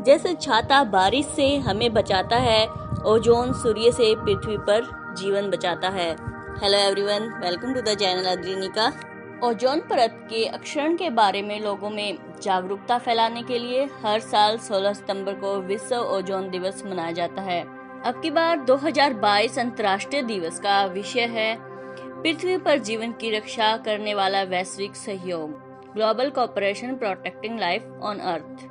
जैसे छाता बारिश से हमें बचाता है, ओजोन सूर्य से पृथ्वी पर जीवन बचाता है। Hello everyone, welcome to the channel Agnika. Ozone परत के अक्षरण के बारे में लोगों में जागरूकता फैलाने के लिए हर साल 16 सितंबर को विश्व ओजोन दिवस मनाया जाता है। अब की बार 2022 अंतर्राष्ट्रीय दिवस का विषय है पृथ्वी पर जीवन की रक्षा करने वाला वैश्विक सहयोग, global cooperation protecting life on earth.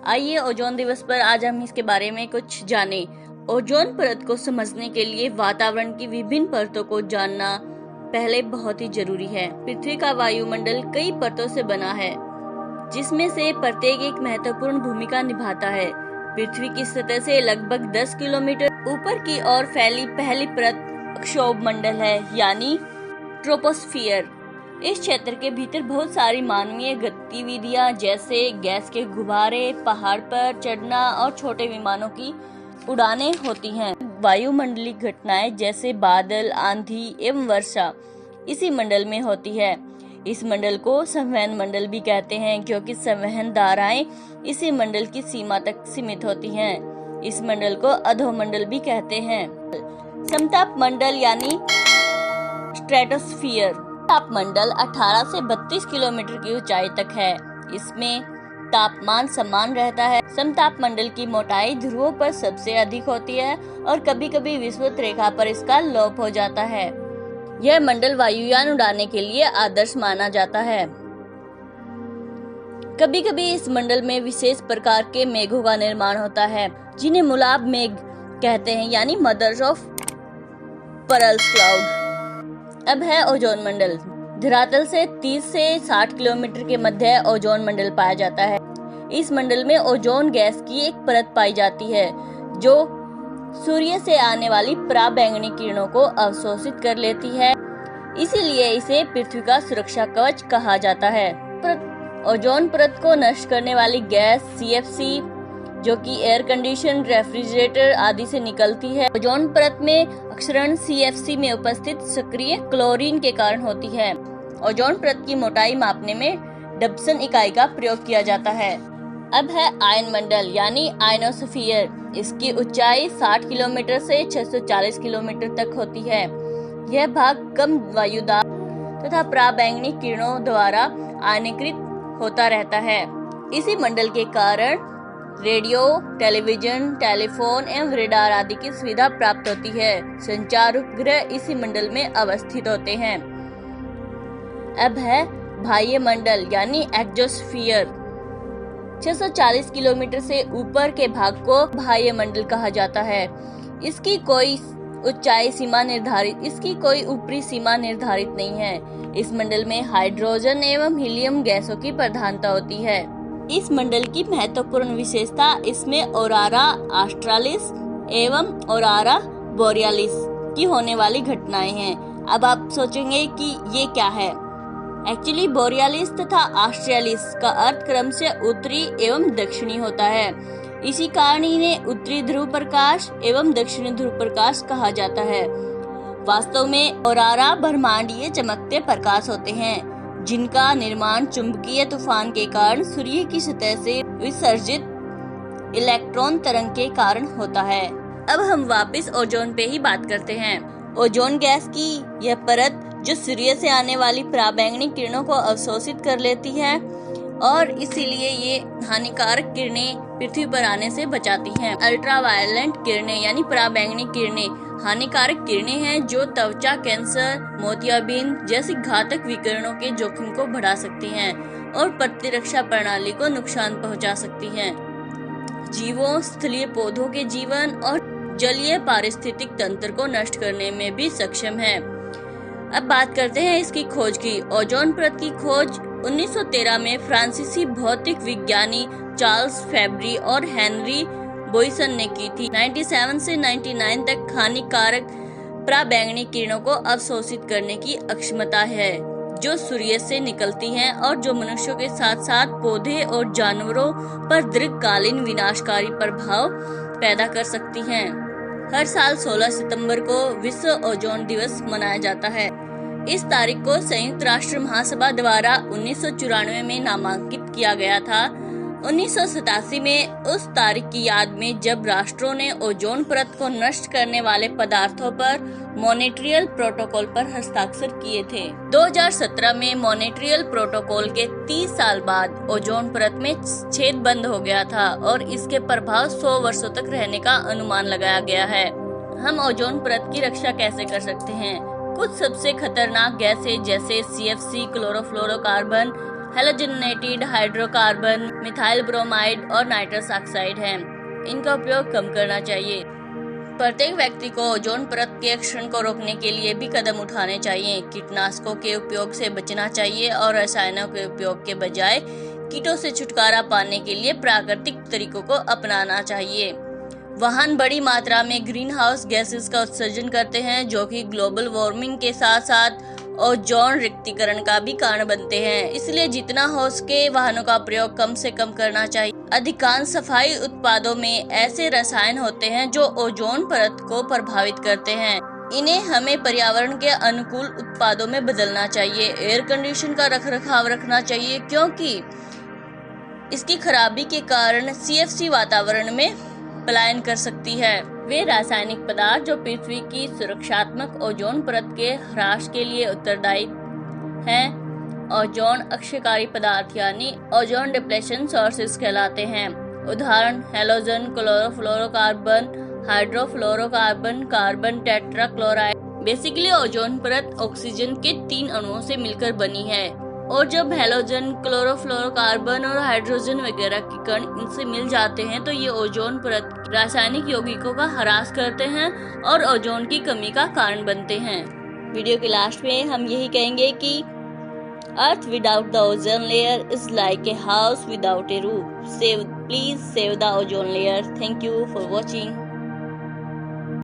आइए ओजोन दिवस पर आज हम इसके बारे में कुछ जानें। ओजोन परत को समझने के लिए वातावरण की विभिन्न परतों को जानना पहले बहुत ही जरूरी है। पृथ्वी का वायुमंडल कई परतों से बना है, जिसमें से प्रत्येक एक महत्वपूर्ण भूमिका निभाता है। पृथ्वी की सतह से लगभग 10 किलोमीटर ऊपर की ओर फैली पहली परत अक्षोभ मंडल है, यानी ट्रोपोस्फियर। इस क्षेत्र के भीतर बहुत सारी मानवीय गतिविधियां जैसे गैस के गुब्बारे, पहाड़ पर चढ़ना और छोटे विमानों की उड़ानें होती हैं। वायुमंडलीय घटनाएं जैसे बादल, आंधी एवं वर्षा इसी मंडल में होती है। इस मंडल को संवहन मंडल भी कहते हैं, क्योंकि संवहन धाराएं इसी मंडल की सीमा तक सीमित होती हैं। इस मंडल को अधोमंडल भी कहते हैं। समताप मंडल यानी स्ट्रेटोस्फियर। तापमंडल 18 से 32 किलोमीटर की ऊंचाई तक है। इसमें तापमान समान रहता है। समताप मंडल की मोटाई ध्रुवों पर सबसे अधिक होती है और कभी-कभी विषुवत रेखा पर इसका लोप हो जाता है। यह मंडल वायुयान उड़ाने के लिए आदर्श माना जाता है। कभी-कभी इस मंडल में विशेष प्रकार के मेघों का निर्माण होता है, जिन्हें मुलाब मेघ कहते हैं, यानी मदर्स ऑफ पर्ल्स क्लाउड। अब है ओजोन मंडल। धरातल से 30 से 60 किलोमीटर के मध्य ओजोन मंडल पाया जाता है। इस मंडल में ओजोन गैस की एक परत पाई जाती है, जो सूर्य से आने वाली पराबैंगनी किरणों को अवशोषित कर लेती है। इसीलिए इसे पृथ्वी का सुरक्षा कवच कहा जाता है। ओजोन परत को नष्ट करने वाली गैस CFC, जो कि एयर कंडीशन, रेफ्रिजरेटर आदि से निकलती है, ओजोन परत में अक्षरण CFC में उपस्थित सक्रिय क्लोरीन के कारण होती है। ओजोन परत की मोटाई मापने में डब्सन इकाई का प्रयोग किया जाता है। अब है आयन मंडल यानी आयनोस्फीयर। इसकी ऊंचाई 60 किलोमीटर से 640 किलोमीटर तक होती है। यह भाग कम वायुदाब तथा पराबैंगनी किरणों द्वारा आयनीकृत होता रहता है। इसी मंडल के कारण रेडियो, टेलीविजन, टेलीफोन एवं रेडार आदि की सुविधा प्राप्त होती है। संचार उपग्रह इसी मंडल में अवस्थित होते हैं। अब है बाह्य मंडल यानी एक्सोस्फीयर। 640 किलोमीटर से ऊपर के भाग को बाह्य मंडल कहा जाता है। इसकी कोई ऊपरी सीमा निर्धारित नहीं है। इस मंडल में हाइड्रोजन एवं हीलियम गैसों की प्रधानता होती है। इस मंडल की महत्वपूर्ण विशेषता इसमें औरोरा ऑस्ट्रालिस एवं औरोरा बोरियालिस की होने वाली घटनाएं हैं। अब आप सोचेंगे कि ये क्या है। एक्चुअली बोरियालिस तथा ऑस्ट्रालिस का अर्थ क्रम से उत्तरी एवं दक्षिणी होता है। इसी कारण इन्हें उत्तरी ध्रुव प्रकाश एवं दक्षिणी ध्रुव प्रकाश कहा जाता है। वास्तव में औरोरा ब्रह्मांडीय चमकते प्रकाश होते हैं, जिनका निर्माण चुंबकीय तूफान के कारण सूर्य की सतह से विसर्जित इलेक्ट्रॉन तरंग के कारण होता है। अब हम वापस ओजोन पे ही बात करते हैं। ओजोन गैस की यह परत जो सूर्य से आने वाली पराबैंगनी किरणों को अवशोषित कर लेती है और इसीलिए ये हानिकारक किरणें पृथ्वी पर आने से बचाती हैं। अल्ट्रावायलेंट किरणें यानी पराबैंगनी किरणें हानिकारक किरणें हैं, जो त्वचा कैंसर, मोतियाबिंद जैसी घातक विकिरणों के जोखिम को बढ़ा सकती हैं और प्रतिरक्षा प्रणाली को नुकसान पहुंचा सकती हैं। जीवों, स्थलीय पौधों के जीवन और जलीय पारिस्थितिक तंत्र को नष्ट करने में भी सक्षम है। अब बात करते हैं इसकी खोज की। ओजोन परत की खोज 1913 में फ्रांसीसी भौतिक विज्ञानी चार्ल्स फैब्री और हेनरी बॉयसन ने की थी। 97 से 99 तक हानिकारक पराबैंगनी किरणों को अवशोषित करने की अक्षमता है, जो सूर्य से निकलती हैं और जो मनुष्यों के साथ साथ पौधे और जानवरों पर दीर्घकालीन विनाशकारी प्रभाव पैदा कर सकती हैं। हर साल 16 सितंबर को विश्व ओजोन दिवस मनाया जाता है। इस तारीख को संयुक्त राष्ट्र महासभा द्वारा 1994 में नामांकित किया गया था। 1987 में उस तारीख की याद में जब राष्ट्रों ने ओजोन परत को नष्ट करने वाले पदार्थों पर मॉन्ट्रियल प्रोटोकॉल पर हस्ताक्षर किए थे। 2017 में मॉन्ट्रियल प्रोटोकॉल के 30 साल बाद ओजोन परत में छेद बंद हो गया था और इसके प्रभाव 100 वर्षों तक रहने का अनुमान लगाया गया है। हम ओजोन परत की रक्षा कैसे कर सकते हैं? कुछ सबसे खतरनाक गैसें जैसे CFC, chlorofluorocarbon, halogenated hydrocarbon, methyl bromide और नाइट्रस ऑक्साइड हैं। इनका उपयोग कम करना चाहिए। प्रत्येक व्यक्ति को ओजोन परत के क्षरण को रोकने के लिए भी कदम उठाने चाहिए। कीटनाशकों के उपयोग से बचना चाहिए और रसायनों के उपयोग के बजाय कीटों से छुटकारा पाने के लिए प्राकृतिक तरीकों को अपनाना चाहिए। वाहन बड़ी मात्रा में ग्रीन हाउस गैसेस का उत्सर्जन करते हैं, जो कि ग्लोबल वार्मिंग के साथ साथ ओजोन रिक्तीकरण का भी कारण बनते हैं। इसलिए जितना हो सके वाहनों का प्रयोग कम से कम करना चाहिए। अधिकांश सफाई उत्पादों में ऐसे रसायन होते हैं जो ओजोन परत को प्रभावित करते हैं। इन्हें हमें पर्यावरण के अनुकूल उत्पादों में बदलना चाहिए। एयर कंडीशन का रखरखाव रखना चाहिए, क्योंकि इसकी खराबी के कारण CFC वातावरण में पलायन कर सकती है। वे रासायनिक पदार्थ जो पृथ्वी की सुरक्षात्मक ओजोन परत के ह्रास के लिए उत्तरदायी हैं, ओजोन अक्षयकारी पदार्थ यानी ओजोन डिप्लेशन सोर्सेस कहलाते हैं। उदाहरण halogen, chlorofluorocarbon, hydrofluorocarbon, carbon tetrachloride. Basically ozone परत ऑक्सीजन के 3 अणुओं से मिलकर बनी है और जब हैलोजन, क्लोरोफ्लोरोकार्बन और हाइड्रोजन वगैरह के कण इनसे मिल जाते हैं तो ये ओजोन परत रासायनिक यौगिकों का ह्रास करते हैं और ओजोन की कमी का कारण बनते हैं। वीडियो के लास्ट में हम यही कहेंगे कि earth without the ozone layer is like a house without a roof. Please save the ozone layer. Thank you for watching.